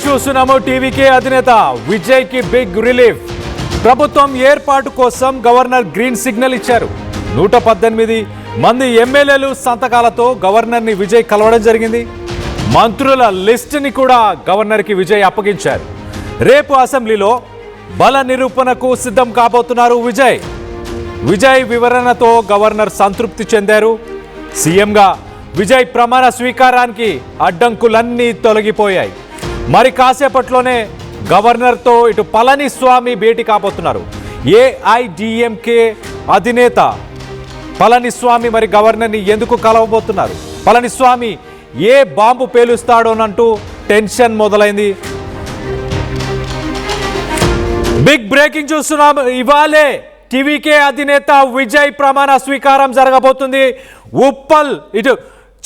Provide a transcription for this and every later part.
News చూస్తున్నాము. TVK అధినేత విజయ్ కి బిగ్ రిలీఫ్. ప్రభుత్వం ఏర్పాటు కోసం గవర్నర్ గ్రీన్ సిగ్నల్ ఇచ్చారు. 118 మంది ఎమ్మెల్యేలు సంతకాలతో గవర్నర్ ని విజయ్ కలవడం జరిగింది. మంత్రుల లిస్ట్ ని కూడా గవర్నర్ కి విజయ్ అప్పగించారు. రేపు అసెంబ్లీలో బల నిరూపణకు సిద్ధం కాబోతున్నారు విజయ్ వివరణతో గవర్నర్ సంతృప్తి చెందారు. సీఎంగా విజయ్ ప్రమాణ స్వీకారానికి అడ్డంకులన్నీ తొలగిపోయాయి. మరి కాసేపట్లోనే గవర్నర్తో ఇటు పళనిస్వామి భేటీ కాబోతున్నారు. ఏఐడిఎంకే అధినేత పళనిస్వామి మరి గవర్నర్ని ఎందుకు కలవబోతున్నారు? పళనిస్వామి ఏ బాంబు పేలుస్తాడోనంటూ టెన్షన్ మొదలైంది. బిగ్ బ్రేకింగ్ చూస్తున్నాం. ఇవాళే టీవీకే అధినేత విజయ్ ప్రమాణ స్వీకారం జరగబోతుంది. ఉప్పల్ ఇటు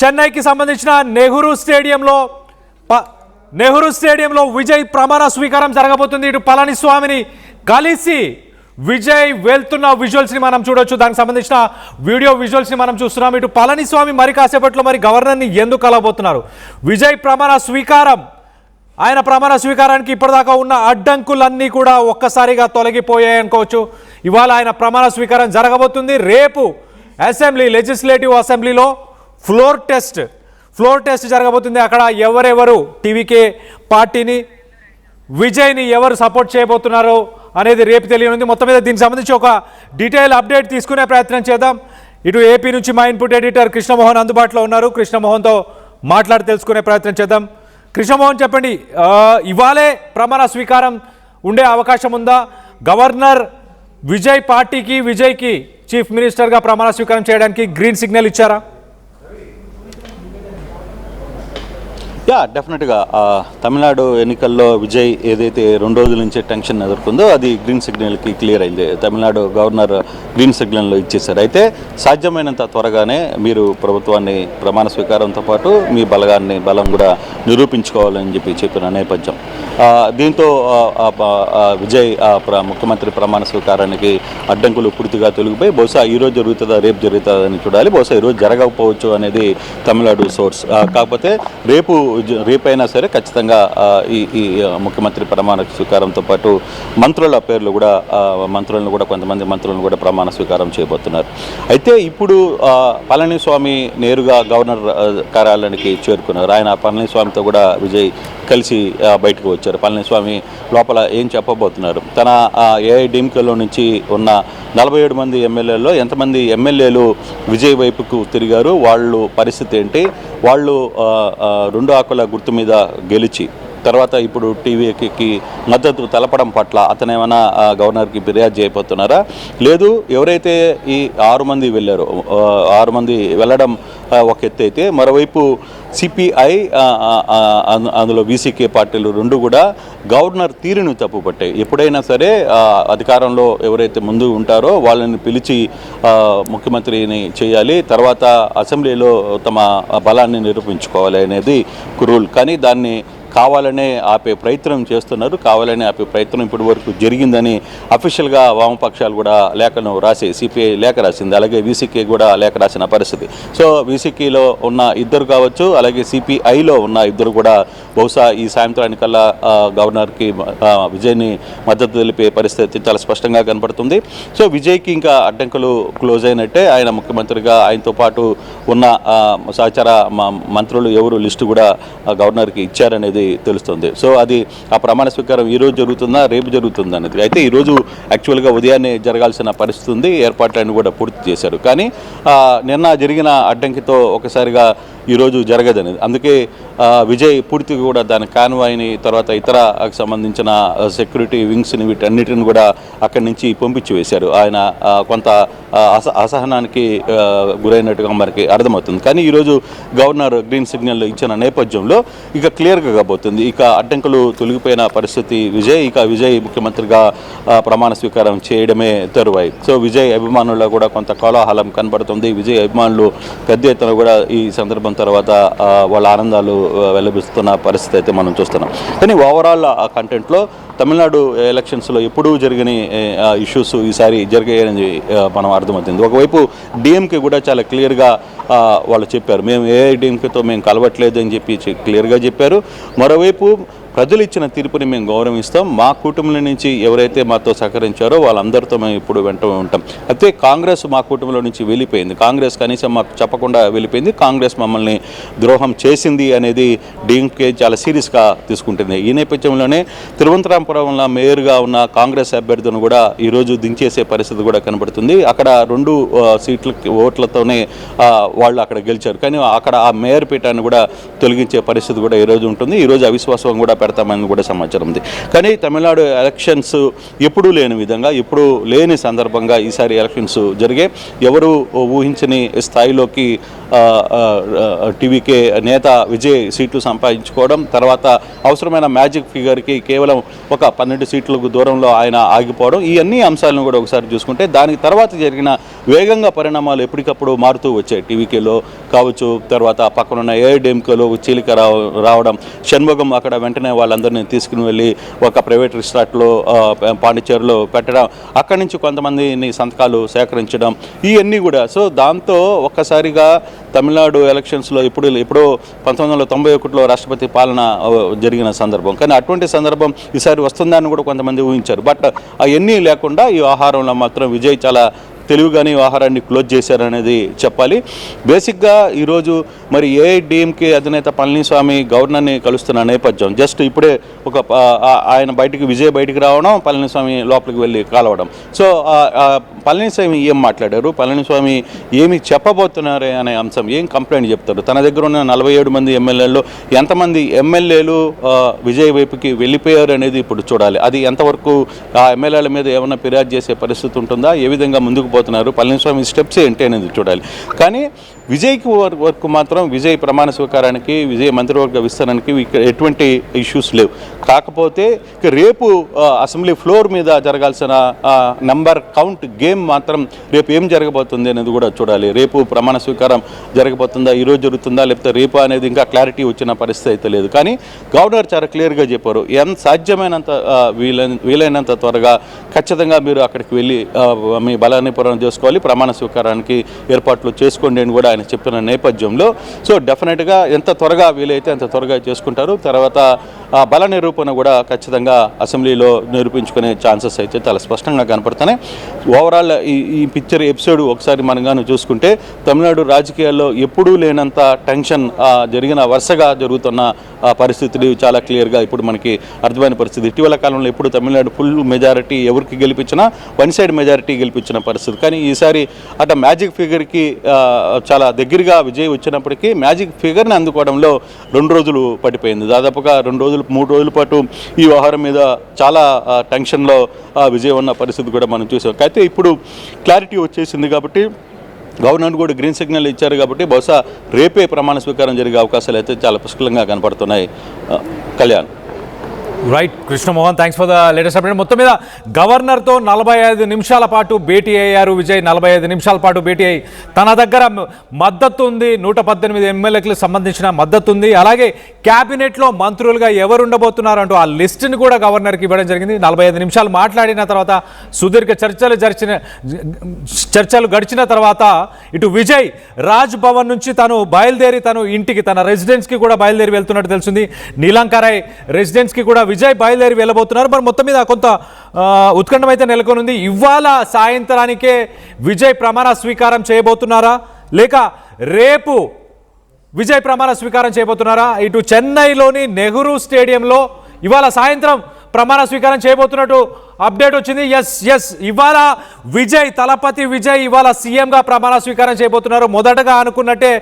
చెన్నైకి సంబంధించిన నెహ్రూ స్టేడియంలో విజయ్ ప్రమాణ స్వీకారం జరగబోతుంది. ఇటు పళనిస్వామిని కలిసి విజయ్ వెళ్తున్న విజువల్స్ని మనం చూడొచ్చు. దానికి సంబంధించిన వీడియో విజువల్స్ని మనం చూస్తున్నాం. ఇటు పళనిస్వామి మరి కాసేపట్లో మరి గవర్నర్ని ఎందుకు కలవబోతున్నారు? విజయ్ ఆయన ప్రమాణ స్వీకారానికి ఇప్పటిదాకా ఉన్న అడ్డంకులన్నీ కూడా ఒక్కసారిగా తొలగిపోయాయి అనుకోవచ్చు. ఇవాళ ఆయన ప్రమాణ స్వీకారం జరగబోతుంది. రేపు లెజిస్లేటివ్ అసెంబ్లీలో ఫ్లోర్ టెస్ట్ జరగబోతుంది. అక్కడ ఎవరెవరు టీవీకే పార్టీని విజయ్ని ఎవరు సపోర్ట్ చేయబోతున్నారో అనేది రేపు తెలియనుంది. మొత్తం మీద దీనికి సంబంధించి ఒక డీటెయిల్ అప్డేట్ తీసుకునే ప్రయత్నం చేద్దాం. ఇటు ఏపీ నుంచి మా ఇన్పుట్ ఎడిటర్ కృష్ణమోహన్ అందుబాటులో ఉన్నారు. కృష్ణమోహన్తో మాట్లాడి తెలుసుకునే ప్రయత్నం చేద్దాం. కృష్ణమోహన్, చెప్పండి, ఇవాళే ప్రమాణ స్వీకారం ఉండే అవకాశం ఉందా? గవర్నర్ విజయ్కి చీఫ్ మినిస్టర్గా ప్రమాణ స్వీకారం చేయడానికి గ్రీన్ సిగ్నల్ ఇచ్చారా? డెఫినెట్గా తమిళనాడు ఎన్నికల్లో విజయ్ ఏదైతే 2 రోజుల నుంచి టెన్షన్ ఎదుర్కొందో అది గ్రీన్ సిగ్నల్కి క్లియర్ అయింది. తమిళనాడు గవర్నర్ గ్రీన్ సిగ్నల్లో ఇచ్చేశారు. అయితే సాధ్యమైనంత త్వరగానే మీరు ప్రభుత్వాన్ని ప్రమాణ స్వీకారంతో పాటు మీ బలం కూడా నిరూపించుకోవాలని చెప్పిన నేపథ్యం. దీంతో విజయ్ ముఖ్యమంత్రి ప్రమాణ స్వీకారానికి అడ్డంకులు పూర్తిగా తొలగిపోయి బహుశా ఈరోజు జరుగుతుందా రేపు జరుగుతుందని చూడాలి. బహుశా ఈరోజు జరగకపోవచ్చు అనేది తమిళనాడు సోర్స్. కాకపోతే రేపైనా సరే ఖచ్చితంగా ఈ ముఖ్యమంత్రి ప్రమాణ స్వీకారంతో పాటు మంత్రులను కూడా కొంతమంది మంత్రులను కూడా ప్రమాణ స్వీకారం చేయబోతున్నారు. అయితే ఇప్పుడు పళనిస్వామి నేరుగా గవర్నర్ కార్యాలయానికి చేరుకున్నారు. ఆయన పళనిస్వామితో కూడా విజయ్ కలిసి బయటకు వచ్చారు. పళనిస్వామి లోపల ఏం చెప్పబోతున్నారు? తన ఏఐడిఎంకేలో నుంచి ఉన్న 47 మంది ఎమ్మెల్యేలలో ఎంతమంది ఎమ్మెల్యేలు విజయ్ వైపుకు తిరిగారు, వాళ్ళు పరిస్థితి ఏంటి, వాళ్ళు 2 ఆకుల గుర్తు మీద గెలిచి తర్వాత ఇప్పుడు టీవీకి మద్దతు తెలపడం పట్ల అతను ఏమైనా గవర్నర్కి ఫిర్యాదు చేయబోతున్నారా? లేదు, ఎవరైతే ఈ 6 మంది వెళ్ళారో 6 మంది వెళ్ళడం ఒక ఎత్తు అయితే మరోవైపు సిపిఐ అందులో వీసీకే పార్టీలు 2 కూడా గవర్నర్ తీరును తప్పుపట్టాయి. ఎప్పుడైనా సరే అధికారంలో ఎవరైతే ముందు ఉంటారో వాళ్ళని పిలిచి ముఖ్యమంత్రిని చేయాలి, తర్వాత అసెంబ్లీలో తమ బలాన్ని నిరూపించుకోవాలి అనేది రూల్. కానీ దాన్ని కావాలనే ఆపే ప్రయత్నం చేస్తున్నారు. కావాలనే ఆపే ప్రయత్నం ఇప్పటి వరకు జరిగిందని అఫీషియల్గా వామపక్షాలు కూడా లేఖను రాసి, సిపిఐ లేఖ రాసింది, అలాగే వీసీకే కూడా లేఖ రాసిన పరిస్థితి. సో వీసీకేలో ఉన్న ఇద్దరు కావచ్చు, అలాగే సిపిఐలో ఉన్న ఇద్దరు కూడా బహుశా ఈ సాయంత్రానికల్లా గవర్నర్కి విజయ్ని మద్దతు తెలిపే పరిస్థితి చాలా స్పష్టంగా కనపడుతుంది. సో విజయ్కి ఇంకా అడ్డంకులు క్లోజ్ అయినట్టే. ఆయన ముఖ్యమంత్రిగా ఆయనతో పాటు ఉన్న సహచర మంత్రులు ఎవరు లిస్టు కూడా గవర్నర్కి ఇచ్చారనేది తెలుస్తుంది. సో అది ఆ ప్రమాణ స్వీకారం ఈరోజు జరుగుతుందా రేపు జరుగుతుందా అనేది. అయితే ఈరోజు యాక్చువల్గా ఉదయాన్నే జరగాల్సిన పరిస్థితి ఉంది. ఏర్పాట్లను కూడా పూర్తి చేశారు. కానీ నిన్న జరిగిన అడ్డంకితో ఒకసారిగా ఈరోజు జరగదనేది. అందుకే విజయ్ పూర్తిగా కూడా దాని కాన్వాయ్ని తర్వాత ఇతర సంబంధించిన సెక్యూరిటీ వింగ్స్ని వీటన్నిటిని కూడా అక్కడి నుంచి పంపించి వేశారు. ఆయన కొంత అసహనానికి గురైనట్టుగా మనకి అర్థమవుతుంది. కానీ ఈరోజు గవర్నర్ గ్రీన్ సిగ్నల్ ఇచ్చిన నేపథ్యంలో ఇక క్లియర్గా కాబోతుంది. ఇక అడ్డంకులు తొలగిపోయిన పరిస్థితి విజయ్ ముఖ్యమంత్రిగా ప్రమాణ స్వీకారం చేయడమే తరువాయి. సో విజయ్ అభిమానుల్లో కూడా కొంత కోలాహలం కనబడుతుంది. విజయ్ అభిమానులు పెద్ద ఎత్తున కూడా ఈ సందర్భం తర్వాత వాళ్ళ ఆనందాలు వెల్లబిస్తున్న పరిస్థితి అయితే మనం చూస్తున్నాం. కానీ ఓవరాల్ కంటెంట్లో తమిళనాడు ఎలక్షన్స్లో ఎప్పుడూ జరిగని ఇష్యూస్ ఈసారి జరిగాయని మనం అర్థమవుతుంది. ఒకవైపు డిఎంకే కూడా చాలా క్లియర్గా వాళ్ళు చెప్పారు, మేము ఏఐడిఎంకేతో మేము కలవట్లేదు అని చెప్పి క్లియర్గా చెప్పారు. మరోవైపు ప్రజలు ఇచ్చిన తీర్పుని మేము గౌరవిస్తాం. మా కుటుంబం నుంచి ఎవరైతే మాతో సహకరించారో వాళ్ళందరితో మేము ఇప్పుడు వెంట ఉంటాం. అయితే కాంగ్రెస్ మా కుటుంబంలో నుంచి వెళ్ళిపోయింది. కాంగ్రెస్ కనీసం మాకు చెప్పకుండా వెళ్ళిపోయింది. కాంగ్రెస్ మమ్మల్ని ద్రోహం చేసింది అనేది డిఎంకే చాలా సీరియస్గా తీసుకుంటుంది. ఈ నేపథ్యంలోనే తిరువనంతపురంలో మేయర్గా ఉన్న కాంగ్రెస్ అభ్యర్థులను కూడా ఈరోజు దించేసే పరిస్థితి కూడా కనబడుతుంది. అక్కడ 2 సీట్ల ఓట్లతోనే వాళ్ళు అక్కడ గెలిచారు. కానీ అక్కడ ఆ మేయర్ పీఠాన్ని కూడా తొలగించే పరిస్థితి కూడా ఈరోజు ఉంటుంది. ఈరోజు అవిశ్వాసం కూడా పెడతామని కూడా సమాచారం ఉంది. కానీ తమిళనాడు ఎలక్షన్స్ ఎప్పుడూ లేని విధంగా, ఎప్పుడూ లేని సందర్భంగా ఈసారి ఎలక్షన్స్ జరిగే. ఎవరు ఊహించని స్థాయిలోకి టీవీకే నేత విజయ్ సీట్లు సంపాదించుకోవడం, తర్వాత అవసరమైన మ్యాజిక్ ఫిగర్కి కేవలం ఒక 12 సీట్లకు దూరంలో ఆయన ఆగిపోవడం, ఈ అన్ని అంశాలను కూడా ఒకసారి చూసుకుంటే దానికి తర్వాత జరిగిన వేగంగా పరిణామాలు ఎప్పటికప్పుడు మారుతూ వచ్చాయి. టీవీకేలో కావచ్చు, తర్వాత పక్కనున్న ఏఐడిఎంకేలో చీలిక రావడం, షణ్ముగం అక్కడ వెంటనే వాళ్ళందరినీ తీసుకుని వెళ్ళి ఒక ప్రైవేట్ రిసార్ట్లో పాండిచేరిలో పెట్టడం, అక్కడి నుంచి కొంతమందిని సంతకాలు సేకరించడం, ఇవన్నీ కూడా. సో దాంతో ఒక్కసారిగా తమిళనాడు ఎలక్షన్స్లో ఎప్పుడో 1991లో రాష్ట్రపతి పాలన జరిగిన సందర్భం. కానీ అటువంటి సందర్భం ఈసారి వస్తుందని కూడా కొంతమంది ఊహించారు. బట్ అవన్నీ లేకుండా ఈ వ్యవహారంలో మాత్రం విజయ్ చాలా తెలివిగానే వ్యవహారాన్ని క్లోజ్ చేశారనేది చెప్పాలి. బేసిక్గా ఈరోజు మరి ఏఐడిఎంకే అధినేత పళనిస్వామి గవర్నర్ని కలుస్తున్న నేపథ్యం, జస్ట్ ఇప్పుడే ఆయన విజయ్ బయటికి రావడం, పళనిస్వామి లోపలికి వెళ్ళి కలవడం. సో పళనిస్వామి ఏం మాట్లాడారు, పళనిస్వామి ఏమి చెప్పబోతున్నారు అనే అంశం, ఏం కంప్లైంట్ చెప్తారు, తన దగ్గర ఉన్న 47 మంది ఎమ్మెల్యేల్లో ఎంతమంది ఎమ్మెల్యేలు విజయ్ వైపుకి వెళ్ళిపోయారు అనేది ఇప్పుడు చూడాలి. అది ఎంతవరకు ఆ ఎమ్మెల్యేల మీద ఏమైనా ఫిర్యాదు చేసే పరిస్థితి ఉంటుందా, ఏ విధంగా ముందుకు పోతున్నారు, పళనిస్వామి స్టెప్స్ ఏంటి అనేది చూడాలి. కానీ విజయ్కి వరకు మాత్రం విజయ్ ప్రమాణ స్వీకారానికి, విజయ్ మంత్రివర్గ విస్తరణకి ఎటువంటి ఇష్యూస్ లేవు. కాకపోతే రేపు అసెంబ్లీ ఫ్లోర్ మీద జరగాల్సిన నంబర్ కౌంట్ గేమ్ మాత్రం రేపు ఏం జరగబోతుంది అనేది కూడా చూడాలి. రేపు ప్రమాణ స్వీకారం జరగబోతుందా, ఈరోజు జరుగుతుందా, లేకపోతే రేపు అనేది ఇంకా క్లారిటీ వచ్చిన పరిస్థితి అయితే లేదు. కానీ గవర్నర్ చాలా క్లియర్గా చెప్పారు, ఎంత సాధ్యమైనంత వీలైనంత త్వరగా ఖచ్చితంగా మీరు అక్కడికి వెళ్ళి మీ బలాన్ని చేసుకోవాలి, ప్రమాణ స్వీకారానికి ఏర్పాట్లు చేసుకోండి అని కూడా ఆయన చెప్పిన నేపథ్యంలో, సో డెఫినెట్గా ఎంత త్వరగా వీలైతే అంత త్వరగా చేసుకుంటారు. తర్వాత బల నిరూపణ కూడా ఖచ్చితంగా అసెంబ్లీలో నిరూపించుకునే ఛాన్సెస్ అయితే చాలా స్పష్టంగా కనపడుతున్నాయి. ఓవరాల్ ఈ పిక్చర్ ఎపిసోడ్ ఒకసారి మనగాను చూసుకుంటే తమిళనాడు రాజకీయాల్లో ఎప్పుడూ లేనంత టెన్షన్ వరుసగా జరుగుతున్న పరిస్థితులు చాలా క్లియర్గా ఇప్పుడు మనకి అర్థమైన పరిస్థితి. ఇటీవల కాలంలో ఎప్పుడు తమిళనాడు ఫుల్ మెజారిటీ ఎవరికి గెలిపించినా వన్ సైడ్ మెజారిటీ గెలిపించిన పరిస్థితి. కానీ ఈసారి అట మ్యాజిక్ ఫిగర్కి చాలా దగ్గరగా విజయ్ వచ్చినప్పటికీ మ్యాజిక్ ఫిగర్ని అందుకోవడంలో 2 రోజులు పడిపోయింది. దాదాపుగా 3 రోజుల పాటు ఈ వ్యవహారం మీద చాలా టెన్షన్లో విజయ్ ఉన్న పరిస్థితి కూడా మనం చూసాం. అయితే ఇప్పుడు క్లారిటీ వచ్చేసింది కాబట్టి గవర్నర్ కూడా గ్రీన్ సిగ్నల్ ఇచ్చారు కాబట్టి బహుశా రేపే ప్రమాణ స్వీకారం జరిగే అవకాశాలు అయితే చాలా పుష్కలంగా కనపడుతున్నాయి. Kalyan. Right Krishnamohan, thanks for the latest update. మొత్తం మీద గవర్నర్తో 45 నిమిషాల పాటు భేటీ అయ్యారు విజయ్. 45 నిమిషాల పాటు భేటీ అయ్యి తన దగ్గర మద్దతు ఉంది, 118 ఎమ్మెల్యేలకు సంబంధించిన మద్దతు ఉంది. అలాగే క్యాబినెట్లో మంత్రులుగా ఎవరు ఉండబోతున్నారు అంటూ ఆ లిస్టుని కూడా గవర్నర్కి ఇవ్వడం జరిగింది. 45 నిమిషాలు మాట్లాడిన తర్వాత సుదీర్ఘ చర్చలు గడిచిన తర్వాత ఇటు విజయ్ రాజ్ భవన్ నుంచి తను బయలుదేరి తను ఇంటికి, తన రెసిడెన్స్కి కూడా బయలుదేరి వెళ్తున్నట్టు తెలిసింది. నీలంకరాయ్ రెసిడెన్స్కి కూడా విజయ్ బయలుదేరి వెళ్ళబోతున్నారు. మరి మొత్తం మీద కొంత ఉత్కంఠం అయితే నెలకొనుంది. ఇవాళ సాయంత్రానికే విజయ్ ప్రమాణ స్వీకారం చేయబోతున్నారా, లేక రేపు విజయ్ ప్రమాణ స్వీకారం చేయబోతున్నారా? ఇటు చెన్నైలోని నెహ్రూ స్టేడియంలో ఇవాళ సాయంత్రం ప్రమాణ స్వీకారం చేయబోతున్నట్టు అప్డేట్ వచ్చింది. ఎస్ ఇవాళ విజయ్, తలపతి విజయ్ ఇవాళ సీఎంగా ప్రమాణ స్వీకారం చేయబోతున్నారు. మొదటగా అనుకున్నట్టే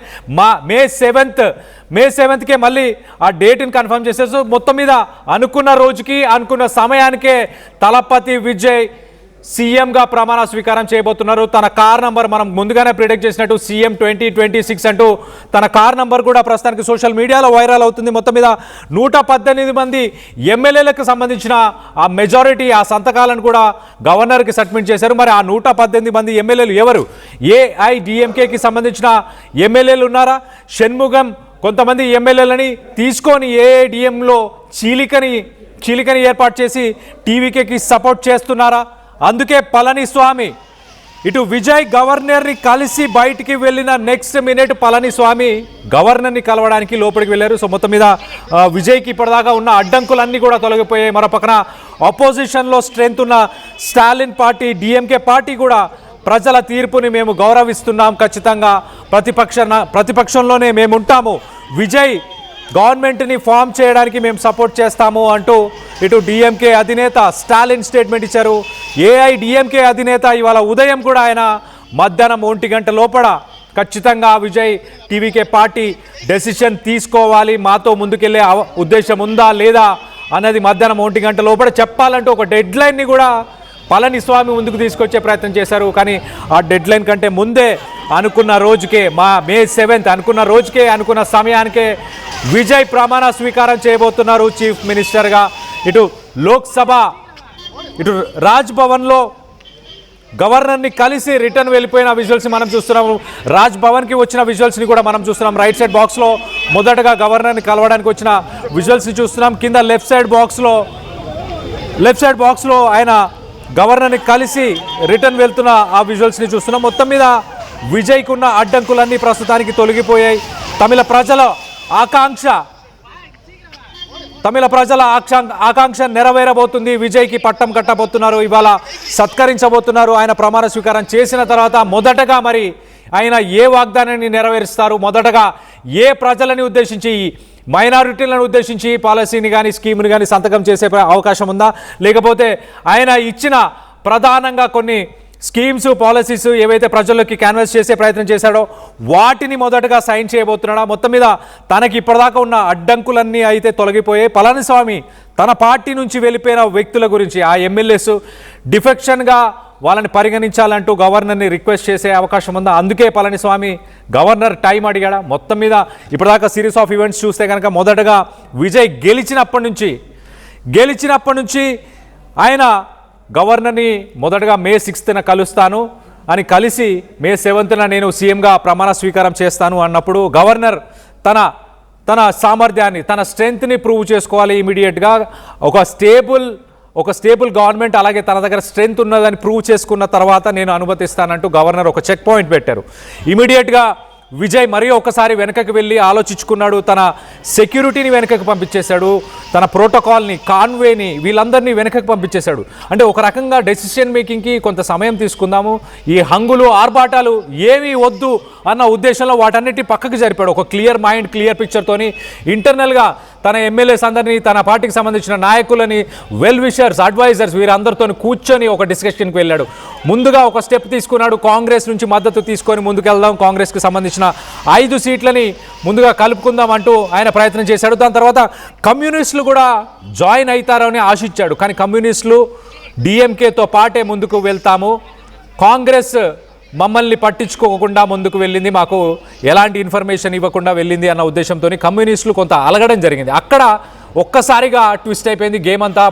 మే 7కే మళ్ళీ ఆ డేట్ని కన్ఫర్మ్ చేసేసి మొత్తం మీద అనుకున్న రోజుకి అనుకున్న సమయానికే తలపతి విజయ్ సీఎంగా ప్రమాణ స్వీకారం చేయబోతున్నారు. తన కార్ నంబర్ మనం ముందుగానే ప్రిడిక్ట్ చేసినట్టు సీఎం 2026 అంటూ తన కార్ నంబర్ కూడా ప్రస్తుతానికి సోషల్ మీడియాలో వైరల్ అవుతుంది. మొత్తం మీద 118 మంది ఎమ్మెల్యేలకు సంబంధించిన ఆ మెజారిటీ, ఆ సంతకాలను కూడా గవర్నర్కి సబ్మిట్ చేశారు. మరి ఆ 118 మంది ఎమ్మెల్యేలు ఎవరు? ఏఐడిఎంకేకి సంబంధించిన ఎమ్మెల్యేలు ఉన్నారా? షణ్ముగం కొంతమంది ఎమ్మెల్యేలని తీసుకొని ఏఐడిఎంలో చీలికని ఏర్పాటు చేసి టీవీకేకి సపోర్ట్ చేస్తున్నారా? అందుకే పళనిస్వామి ఇటు విజయ్ గవర్నర్ని కలిసి బయటికి వెళ్ళిన నెక్స్ట్ మినిట్ పళనిస్వామి గవర్నర్ని కలవడానికి లోపలికి వెళ్ళారు. సో మొత్తం మీద విజయ్కి ఇప్పటిదాకా ఉన్న అడ్డంకులన్నీ కూడా తొలగిపోయాయి. మరో పక్కన ఆపోజిషన్లో స్ట్రెంత్ ఉన్న స్టాలిన్ పార్టీ, డిఎంకే పార్టీ కూడా ప్రజల తీర్పుని మేము గౌరవిస్తున్నాం, ఖచ్చితంగా ప్రతిపక్షంలోనే మేము ఉంటాము, విజయ్ గవర్నమెంట్ని ఫామ్ చేయడానికి మేము సపోర్ట్ చేస్తాము అంటూ ఇటు డిఎంకే అధినేత స్టాలిన్ స్టేట్మెంట్ ఇచ్చారు. ఏఐడిఎంకే అధినేత ఇవాళ ఉదయం కూడా ఆయన మధ్యాహ్నం 1 గంట లోపల ఖచ్చితంగా విజయ్ టీవీకే పార్టీ డెసిషన్ తీసుకోవాలి, మాతో ముందుకెళ్లే ఉద్దేశం ఉందా లేదా అన్నది మధ్యాహ్నం 1 గంట లోపల చెప్పాలంటూ ఒక డెడ్ లైన్ని కూడా పళనిస్వామి ముందుకు తీసుకొచ్చే ప్రయత్నం చేశారు. కానీ ఆ డెడ్ లైన్ కంటే ముందే అనుకున్న రోజుకే May 7th అనుకున్న రోజుకే అనుకున్న సమయానికే విజయ్ ప్రమాణ స్వీకారం చేయబోతున్నారు చీఫ్ మినిస్టర్గా. ఇటు లోక్సభ ఇటు రాజ్ భవన్లో గవర్నర్ని కలిసి రిటర్న్ వెళ్ళిపోయిన విజువల్స్ని మనం చూస్తున్నాము. రాజ్ భవన్కి వచ్చిన విజువల్స్ని కూడా మనం చూస్తున్నాం. రైట్ సైడ్ బాక్స్లో మొదటగా గవర్నర్ని కలవడానికి వచ్చిన విజువల్స్ని చూస్తున్నాం. కింద లెఫ్ట్ సైడ్ బాక్స్లో ఆయన గవర్నర్ని కలిసి రిటర్న్ వెళ్తున్న ఆ విజువల్స్ని చూస్తున్నాం. మొత్తం మీద విజయ్కున్న అడ్డంకులన్నీ ప్రస్తుతానికి తొలగిపోయాయి. తమిళ ప్రజల ఆకాంక్ష నెరవేరబోతుంది. విజయ్కి పట్టం కట్టబోతున్నారు, ఇవాళ సత్కరించబోతున్నారు. ఆయన ప్రమాణ స్వీకారం చేసిన తర్వాత మొదటగా మరి ఆయన ఏ వాగ్దానాన్ని నెరవేరుస్తారు, మొదటగా ఏ ప్రజలని ఉద్దేశించి, మైనారిటీలను ఉద్దేశించి పాలసీని కానీ స్కీమ్ని కానీ సంతకం చేసే అవకాశం ఉందా, లేకపోతే ఆయన ఇచ్చిన ప్రధానంగా కొన్ని స్కీమ్స్ పాలసీస్ ఏవైతే ప్రజల్లోకి క్యాన్వాస్ చేసే ప్రయత్నం చేశాడో వాటిని మొదటగా సైన్ చేయబోతున్నాడా? మొత్తం మీద తనకి ఇప్పటిదాకా ఉన్న అడ్డంకులన్నీ అయితే తొలగిపోయాయి. పళనిస్వామి తన పార్టీ నుంచి వెళ్ళిపోయిన వ్యక్తుల గురించి, ఆ ఎమ్మెల్యేస్ డిఫెక్షన్గా వాళ్ళని పరిగణించాలంటూ గవర్నర్ని రిక్వెస్ట్ చేసే అవకాశం ఉందా? అందుకే పళనిస్వామి గవర్నర్ టైం అడిగాడా? మొత్తం మీద ఇప్పటిదాకా సిరీస్ ఆఫ్ ఈవెంట్స్ చూస్తే కనుక మొదటగా విజయ్ గెలిచినప్పటి నుంచి ఆయన గవర్నర్ని మొదటగా May 6th కలుస్తాను అని కలిసి May 7th నేను సీఎంగా ప్రమాణ స్వీకారం చేస్తాను అన్నప్పుడు గవర్నర్ తన సామర్థ్యాన్ని, తన స్ట్రెంగ్త్ని ప్రూవ్ చేసుకోవాలి. ఇమీడియట్గా ఒక స్టేబుల్ గవర్నమెంట్, అలాగే తన దగ్గర స్ట్రెంగ్త్ ఉన్నదని ప్రూవ్ చేసుకున్న తర్వాత నేను అనుమతిస్తానంటూ గవర్నర్ ఒక చెక్ పాయింట్ పెట్టారు. ఇమీడియట్గా విజయ్ మరీ ఒకసారి వెనకకి వెళ్ళి ఆలోచించుకున్నాడు. తన సెక్యూరిటీని వెనకకి పంపించేశాడు, తన ప్రోటోకాల్ని, కాన్వేని, వీళ్ళందరినీ వెనకకి పంపించేశాడు. అంటే ఒక రకంగా డెసిషన్ మేకింగ్కి కొంత సమయం తీసుకుందాము, ఈ హంగులు ఆర్భాటాలు ఏమీ వద్దు అన్న ఉద్దేశంలో వాటన్నిటి పక్కకి జరిపాడు. ఒక క్లియర్ మైండ్, క్లియర్ పిక్చర్తోని ఇంటర్నల్గా తన ఎమ్మెల్యేస్ అందరినీ, తన పార్టీకి సంబంధించిన నాయకులని, వెల్ విషర్స్, అడ్వైజర్స్ వీరందరితో కూర్చొని ఒక డిస్కషన్కి వెళ్ళాడు. ముందుగా ఒక స్టెప్ తీసుకున్నాడు, కాంగ్రెస్ నుంచి మద్దతు తీసుకొని ముందుకెళ్దాం, కాంగ్రెస్కి సంబంధించిన 5 సీట్లని ముందుగా కలుపుకుందాం అంటూ ఆయన ప్రయత్నం చేశాడు. దాని తర్వాత కమ్యూనిస్టులు కూడా జాయిన్ అవుతారని ఆశించాడు. కానీ కమ్యూనిస్టులు డిఎంకేతో పాటే ముందుకు వెళ్తాము, కాంగ్రెస్ మమ్మల్ని పట్టించుకోకుండా ముందుకు వెళ్ళింది, మాకు ఎలాంటి ఇన్ఫర్మేషన్ ఇవ్వకుండా వెళ్ళింది అన్న ఉద్దేశంతో కమ్యూనిస్టులు కొంత అలగడం జరిగింది. అక్కడ ఒక్కసారిగా ట్విస్ట్ అయిపోయింది గేమ్ అంతా,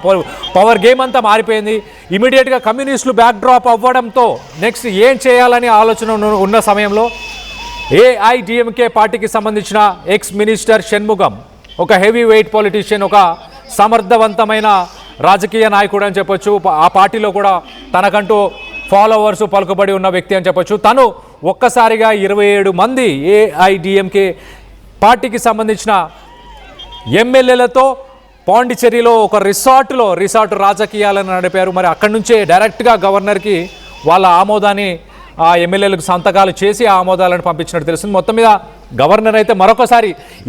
పవర్ గేమ్ అంతా మారిపోయింది. ఇమీడియట్గా కమ్యూనిస్టులు బ్యాక్ డ్రాప్ అవ్వడంతో నెక్స్ట్ ఏం చేయాలని ఆలోచన ఉన్న సమయంలో ఏఐడిఎంకే పార్టీకి సంబంధించిన ఎక్స్ మినిస్టర్ షణ్ముగం, ఒక హెవీ వెయిట్ పొలిటీషియన్, ఒక సమర్థవంతమైన రాజకీయ నాయకుడు అని చెప్పొచ్చు, ఆ పార్టీలో కూడా తనకంటూ ఫాలోవర్స్ పలుకుబడి ఉన్న వ్యక్తి అని చెప్పొచ్చు. తను ఒక్కసారిగా 27 మంది ఏఐడిఎంకే పార్టీకి సంబంధించిన ఎమ్మెల్యేలతో పాండిచ్చేరిలో ఒక రిసార్ట్ రాజకీయాలను నడిపారు. మరి అక్కడి నుంచే డైరెక్ట్గా గవర్నర్కి వాళ్ళ ఆమోదాన్ని, ఆ ఎమ్మెల్యేలకు సంతకాలు చేసి ఆ ఆమోదాలను పంపించినట్టు తెలుస్తుంది. మొత్తం మీద గవర్నర్ అయితే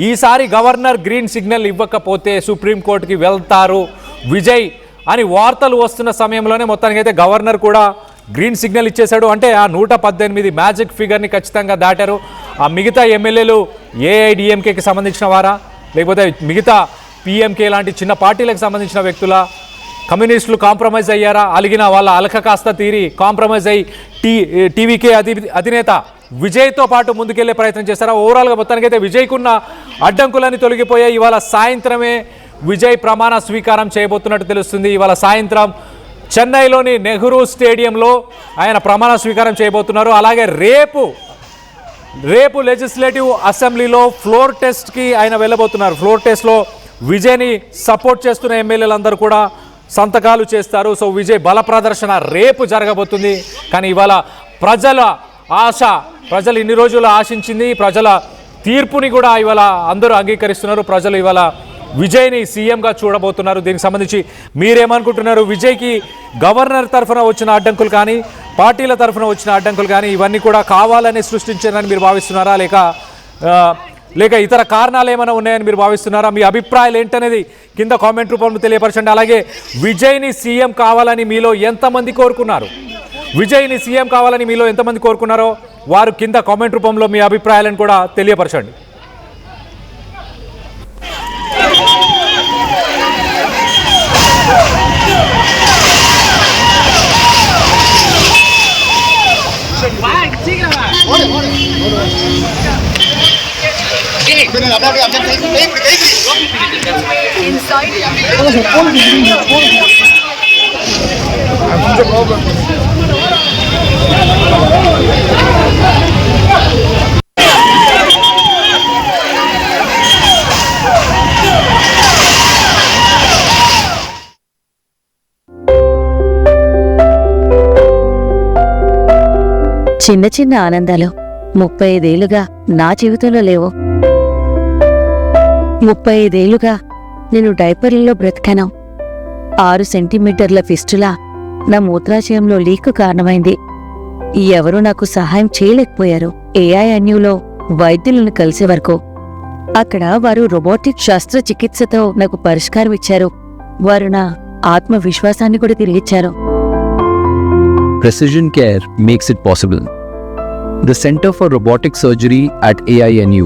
ఈసారి గవర్నర్ గ్రీన్ సిగ్నల్ ఇవ్వకపోతే సుప్రీంకోర్టుకి వెళ్తారు విజయ్ అని వార్తలు వస్తున్న సమయంలోనే మొత్తానికైతే గవర్నర్ కూడా గ్రీన్ సిగ్నల్ ఇచ్చేశాడు. అంటే ఆ 118 మ్యాజిక్ ఫిగర్ని ఖచ్చితంగా దాటారు. ఆ మిగతా ఎమ్మెల్యేలు ఏఐడిఎంకేకి సంబంధించిన వారా, లేకపోతే మిగతా పిఎంకే లాంటి చిన్న పార్టీలకు సంబంధించిన వ్యక్తుల, కమ్యూనిస్టులు కాంప్రమైజ్ అయ్యారా, అలిగిన వాళ్ళ అలక కాస్త తీరి కాంప్రమైజ్ అయ్యి టీవీకే అధినేత విజయ్తో పాటు ముందుకెళ్లే ప్రయత్నం చేస్తారా? ఓవరాల్గా మొత్తానికైతే విజయ్కున్న అడ్డంకులన్నీ తొలగిపోయాయి. ఇవాళ సాయంత్రమే విజయ్ ప్రమాణ స్వీకారం చేయబోతున్నట్టు తెలుస్తుంది. ఇవాళ సాయంత్రం చెన్నైలోని నెహ్రూ స్టేడియంలో ఆయన ప్రమాణ స్వీకారం చేయబోతున్నారు. అలాగే రేపు లెజిస్లేటివ్ అసెంబ్లీలో ఫ్లోర్ టెస్ట్కి ఆయన వెళ్ళబోతున్నారు. ఫ్లోర్ టెస్ట్లో విజయ్ని సపోర్ట్ చేస్తున్న ఎమ్మెల్యేలందరూ కూడా సంతకాలు చేస్తారు. సో విజయ్ బల ప్రదర్శన రేపు జరగబోతుంది. కానీ ఇవాళ ప్రజల ఆశ, ప్రజలు ఇన్ని రోజులు ఆశించింది, ప్రజల తీర్పుని కూడా ఇవాళ అందరూ అంగీకరిస్తున్నారు. ప్రజలు ఇవాళ విజయ్ని సీఎంగా చూడబోతున్నారు. దీనికి సంబంధించి మీరేమనుకుంటున్నారు? విజయ్కి గవర్నర్ తరఫున వచ్చిన అడ్డంకులు కానీ, పార్టీల తరఫున వచ్చిన అడ్డంకులు కానీ ఇవన్నీ కూడా కావాలని సృష్టించారని మీరు భావిస్తున్నారా, లేక ఇతర కారణాలు ఏమైనా ఉన్నాయని మీరు భావిస్తున్నారా? మీ అభిప్రాయాలు ఏంటనేది కింద కామెంట్ రూపంలో తెలియపరచండి. అలాగే విజయ్ని సీఎం కావాలని మీలో ఎంతమంది కోరుకున్నారు? విజయ్ని సీఎం కావాలని మీలో ఎంతమంది కోరుకున్నారో వారు కింద కామెంట్ రూపంలో మీ అభిప్రాయాలను కూడా తెలియపరచండి. చిన్న చిన్న ఆనందాలు 35 ఏళ్లుగా నా జీవితంలో లేవు. 35 ఏళ్లుగా నేను డైపర్లలో బ్రతికాను. 6 సెంటీమీటర్ల ఫిస్టులా నా మూత్రాశయంలో లీకు కారణమైంది. ఎవరూ నాకు సహాయం చేయలేకపోయారు. ఏఐఎన్యూలో వైద్యులను కలిసే వరకు. అక్కడ వారు రోబోటిక్ శస్త్రచికిత్సతో నాకు పరిష్కారం ఇచ్చారు. వారు నా ఆత్మవిశ్వాసాన్ని కూడా తిరిగిచ్చారు. Precision Care makes it possible. The Center for Robotic Surgery at AINU